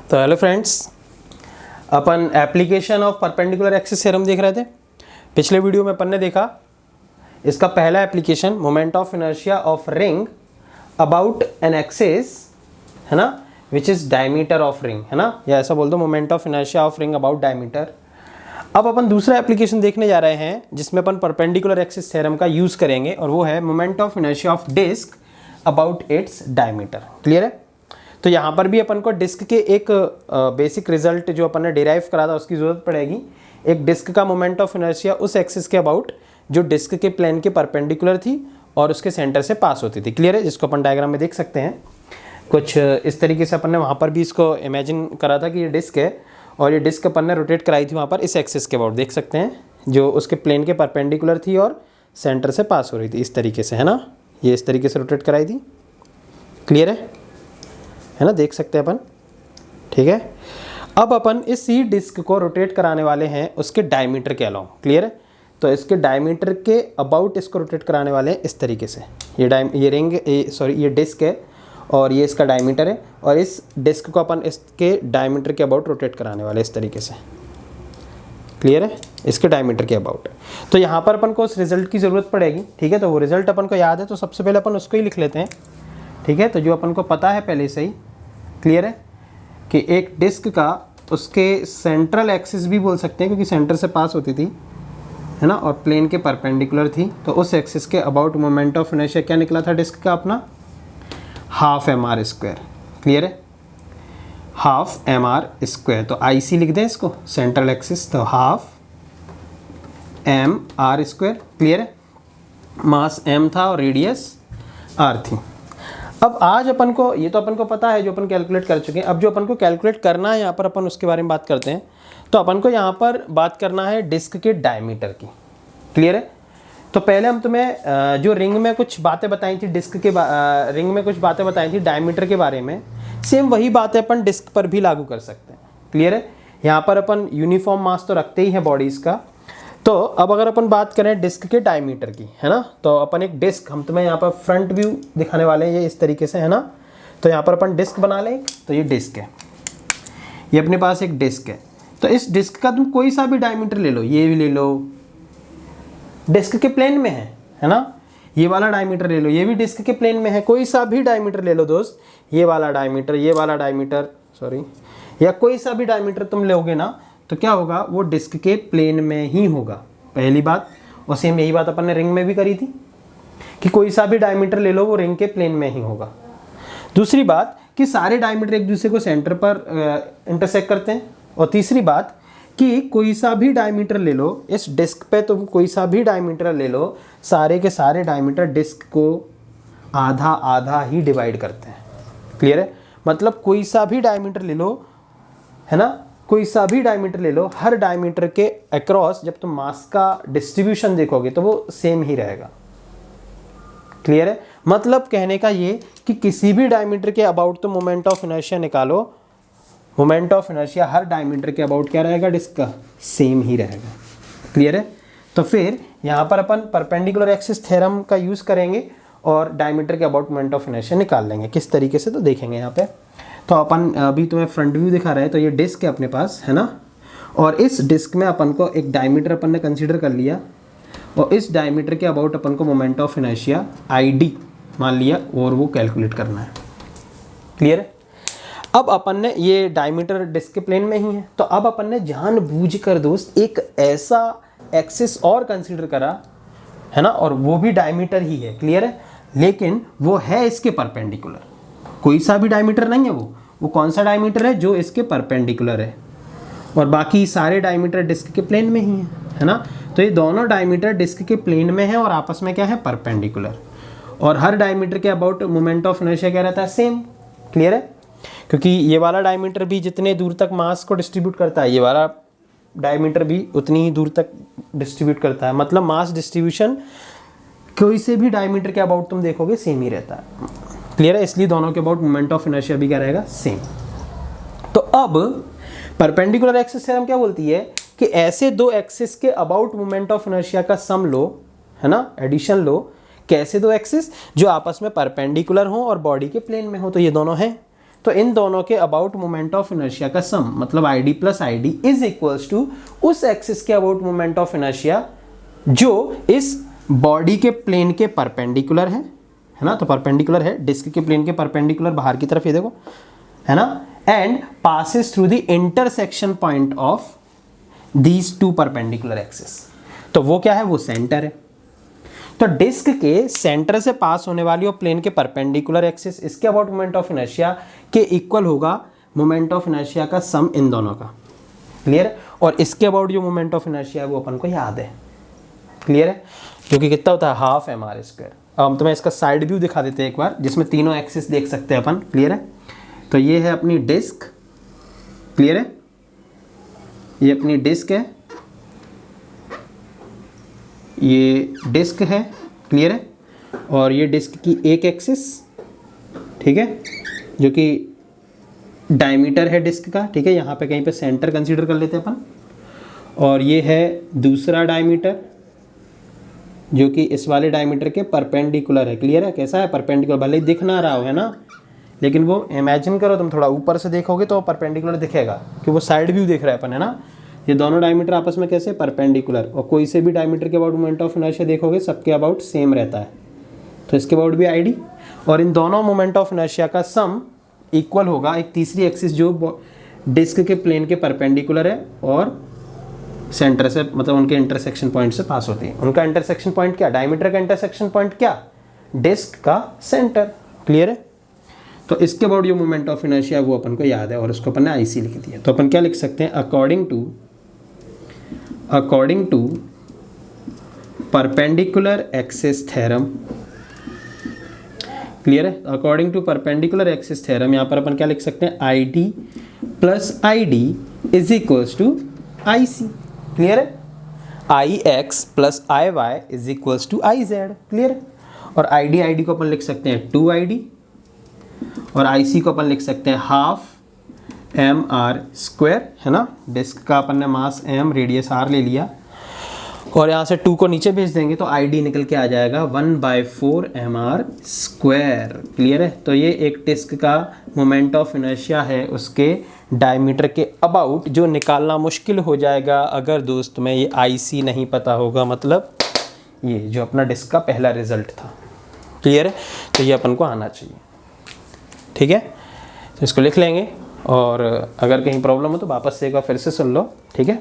तो hello friends, upon application of perpendicular axis theorem देख रहे थे। पिछले वीडियो में अपन ने देखा इसका पहला application moment of inertia of ring about an axis, है ना, which is diameter of ring, है ना, या ऐसा बोल दो moment of inertia of ring about diameter. अब अपन दूसरा एप्लीकेशन देखने जा रहे हैं जिसमें अपन परपेंडिकुलर एक्सिस थ्योरम का यूज करेंगे और वो है moment of inertia of disc about its diameter. Clear है? तो यहाँ पर भी अपन को डिस्क के एक बेसिक रिजल्ट जो अपन ने डिराइव करा था उसकी ज़रूरत पड़ेगी। एक डिस्क का मोमेंट ऑफ इनर्शिया उस एक्सिस के अबाउट जो डिस्क के प्लेन के परपेंडिकुलर थी और उसके सेंटर से पास होती थी। क्लियर है? जिसको अपन डायग्राम में देख सकते हैं कुछ इस तरीके से। अपन ने वहाँ पर भी इसको इमेजिन करा था कि ये डिस्क है और ये डिस्क अपन ने रोटेट कराई थी वहाँ पर इस एक्सिस के अबाउट, देख सकते हैं, जो उसके प्लेन के परपेंडिकुलर थी और सेंटर से पास हो रही थी इस तरीके से, है ना। ये इस तरीके से रोटेट कराई थी। क्लियर है ना, देख सकते हैं अपन। ठीक है, अब अपन इसी डिस्क को रोटेट कराने वाले हैं उसके डायमीटर के अलावा। क्लियर है? तो इसके डायमीटर के अबाउट इसको रोटेट कराने वाले हैं इस तरीके से। ये डिस्क है और ये इसका डायमीटर है और इस डिस्क को अपन इसके डायमीटर के अबाउट रोटेट कराने वाले इस तरीके से। क्लियर है? इसके डायमीटर के अबाउट। तो यहाँ पर अपन को उस रिजल्ट की ज़रूरत पड़ेगी। ठीक है, तो वो रिजल्ट अपन को याद है तो सबसे पहले अपन उसको ही लिख लेते हैं। ठीक है, तो जो अपन को पता है पहले से ही, क्लियर है, कि एक डिस्क का उसके सेंट्रल एक्सिस भी बोल सकते हैं क्योंकि सेंटर से पास होती थी, है ना, और प्लेन के परपेंडिकुलर थी, तो उस एक्सिस के अबाउट मोमेंट ऑफ इनर्शिया क्या निकला था डिस्क का अपना? Half mr square. क्लियर है? Half mr square. तो IC लिख दें इसको, सेंट्रल एक्सिस, तो हाफ mr स्क्वायर। क्लियर है? मास m था और रेडियस r थी। अब आज अपन को, ये तो अपन को पता है जो अपन कैलकुलेट कर चुके हैं, अब जो अपन को कैलकुलेट करना है यहाँ पर अपन उसके बारे में बात करते हैं। तो अपन को यहाँ पर बात करना है डिस्क के डायमीटर की। क्लियर है? तो पहले हम तुम्हें जो रिंग में कुछ बातें बताई थी डिस्क के रिंग में कुछ बातें बताई थी डायमीटर के बारे में, सेम वही बातें अपन डिस्क पर भी लागू कर सकते हैं। क्लियर है? यहाँ पर अपन यूनिफॉर्म मास तो रखते ही हैं बॉडीज़ का। तो अब अगर अपन बात करें डिस्क के डायमीटर की, है ना, तो अपन एक डिस्क, हम तुम्हें यहाँ पर फ्रंट व्यू दिखाने वाले हैं ये इस तरीके से, है ना। तो यहाँ पर अपन डिस्क बना लें, तो ये डिस्क है, ये अपने पास एक डिस्क है। तो इस डिस्क का तुम कोई सा भी डायमीटर ले लो, ये भी ले लो, डिस्क के प्लेन में है ना, ये वाला डायमीटर ले लो, ये भी डिस्क के प्लेन में है, कोई सा भी डायमीटर ले लो दोस्त, ये वाला डायमीटर, ये वाला डायमीटर, सॉरी, या कोई सा भी डायमीटर तुम लोगे ना, तो क्या होगा, वो डिस्क के प्लेन में ही होगा, पहली बात। और सेम यही बात अपन ने रिंग में भी करी थी कि कोई सा भी डायमीटर ले लो वो रिंग के प्लेन में ही होगा। दूसरी बात कि सारे डायमीटर एक दूसरे को सेंटर पर इंटरसेक्ट करते हैं। और तीसरी बात कि कोई सा भी डायमीटर ले लो इस डिस्क पे, तुम कोई सा भी डायमीटर ले लो, सारे के सारे डायमीटर डिस्क को आधा आधा ही डिवाइड करते हैं। क्लियर है? मतलब कोई सा भी डायमीटर ले लो, है ना, कोई सा भी डायमीटर ले लो, हर डायमीटर के अक्रॉस जब तुम मास का डिस्ट्रीब्यूशन देखोगे तो वो सेम ही रहेगा। क्लियर है? मतलब कहने का ये कि किसी भी डायमीटर के अबाउट तुम मोमेंट ऑफ इनर्शिया निकालो, moment of inertia her diameter के अबाउट क्या रहेगा डिस्क का? सेम ही रहेगा। क्लियर है? तो फिर यहाँ पर अपन परपेंडिकुलर एक्सिस थ्योरम का यूज़ करेंगे और डायमीटर के अबाउट मोमेंट ऑफ इनर्शिया निकाल लेंगे। किस तरीके से तो देखेंगे यहाँ पे। तो अपन अभी तुम्हें फ्रंट व्यू दिखा रहे हैं, तो ये डिस्क है अपने पास, है ना, और इस डिस्क में अपन को एक डायमीटर अपन ने कंसीडर कर लिया और इस डायमीटर के अबाउट अपन को मोमेंट ऑफ इनर्शिया ID मान लिया और वो कैलकुलेट करना है। क्लियर है? अब अपन ने ये डायमीटर डिस्क के प्लेन में ही है, तो अब अपन ने जानबूझकर दोस्त एक ऐसा एक्सिस और कंसीडर करा, है ना, और वो भी डायमीटर ही है। क्लियर है? लेकिन वो है इसके परपेंडिकुलर, कोई सा भी डायमीटर नहीं है, वो कौन सा डायमीटर है? जो इसके परपेंडिकुलर है, और बाकी सारे डायमीटर डिस्क के प्लेन में ही है ना। तो ये दोनों डायमीटर डिस्क के प्लेन में है और आपस में क्या है? परपेंडिकुलर। और हर डायमीटर के अबाउट मोमेंट ऑफ इनर्शिया क्या रहता है? सेम। क्लियर है? क्योंकि ये वाला डायमीटर भी जितने दूर तक मास को डिस्ट्रीब्यूट करता है, ये वाला डायमीटर भी उतनी ही दूर तक डिस्ट्रीब्यूट करता है। मतलब मास डिस्ट्रीब्यूशन कोई से भी डायमीटर के अबाउट तुम देखोगे सेम ही रहता है। क्लियर है? इसलिए दोनों के अबाउट मोमेंट ऑफ इनर्शिया भी क्या रहेगा? सेम। तो अब परपेंडिकुलर एक्सिस थ्योरम क्या बोलती है कि ऐसे दो एक्सिस के अबाउट मोमेंट ऑफ इनर्शिया का सम लो, है ना, एडिशन लो। कैसे दो एक्सिस? जो आपस में परपेंडिकुलर हो और बॉडी के प्लेन में हो। तो ये दोनों हैं, तो इन दोनों के अबाउट मोमेंट ऑफ इनर्शिया का सम मतलब ID plus ID is equals to उस एक्सिस के अबाउट मोमेंट ऑफ इनर्शिया जो इस बॉडी के प्लेन के परपेंडिकुलर है ना, तो परपेंडिकुलर है डिस्क के प्लेन के परपेंडिकुलर बाहर की तरफ, ये देखो है ना, and passes through the intersection point of these two perpendicular axis. तो वो क्या है, वो सेंटर है। तो डिस्क के सेंटर से पास होने वाली और प्लेन के परपेंडिकुलर एक्सिस, इसके अबाउट मोमेंट ऑफ इनर्शिया के इक्वल होगा मोमेंट ऑफ इनर्शिया का सम इन दोनों का। क्लियर? और इसके अबाउट जो मोमेंट ऑफ इनर्शिया है वो अपन को याद है। क्लियर है? जो कि कितना होता है, हाफ mr²। अब हम तुम्हें इसका साइड व्यू दिखा देते हैं एक बार, जिसमें तीनों एक्सिस देख सकते हैं अपन। क्लियर है? तो ये है अपनी डिस्क। क्लियर है? ये अपनी डिस्क है, ये डिस्क है। क्लियर है? और ये डिस्क की एक एक्सिस, ठीक है, जो कि डायमीटर है डिस्क का। ठीक है, यहाँ पे कहीं पे सेंटर कंसीडर कर लेते हैं अपन। और ये है दूसरा डायमीटर जो कि इस वाले डायमीटर के परपेंडिकुलर है। क्लियर है? कैसा है, परपेंडिकुलर। भले ही दिख ना रहा हो, है ना, लेकिन वो इमेजिन करो, तुम थोड़ा ऊपर से देखोगे तो परपेंडिकुलर दिखेगा, कि वो साइड व्यू देख रहा है अपन, है ना। ये दोनों डायमीटर आपस में कैसे, परपेंडिकुलर। और कोई से भी डायमीटर के अबाउट मोमेंट ऑफ इनर्शिया देखोगे, सबके अबाउट सेम रहता है। तो इसके अबाउट भी ID। और इन दोनों मोमेंट ऑफ इनर्शिया का सम इक्वल होगा एक तीसरी एक्सिस जो डिस्क के प्लेन के परपेंडिकुलर है और सेंटर से, मतलब उनके इंटरसेक्शन पॉइंट से पास होती है। उनका इंटरसेक्शन पॉइंट क्या, डायमीटर का इंटरसेक्शन पॉइंट क्या, डिस्क का सेंटर। क्लियर है? तो इसके अबाउट जो मोमेंट ऑफ इनर्शिया वो अपन को याद है और उसको अपन ने IC लिख दिया। तो अपन क्या लिख सकते हैं, according to perpendicular axis theorem. Clear है? According to perpendicular axis theorem यहाँ पर अपन क्या लिख सकते हैं, ID plus ID is equals to IC। Clear है? IX plus IY is equals to IZ। Clear है? और ID को अपन लिख सकते हैं 2ID और IC को अपन लिख सकते हैं हाफ mr², है ना। डिस्क का अपन ने मास m, रेडियस r ले लिया और यहाँ से 2 को नीचे भेज देंगे तो ID निकल के आ जाएगा 1/4 mr²। क्लियर है? तो ये एक डिस्क का मोमेंट ऑफ इनर्शिया है उसके डायमीटर के अबाउट, जो निकालना मुश्किल हो जाएगा अगर दोस्त में ये IC नहीं पता होगा, मतलब ये जो अपना डिस्क का पहला रिजल्ट था। क्लियर है? तो ये अपन को आना चाहिए। ठीक है, तो इसको लिख लेंगे और अगर कहीं प्रॉब्लम हो तो वापस से एक बार फिर से सुन लो। ठीक है।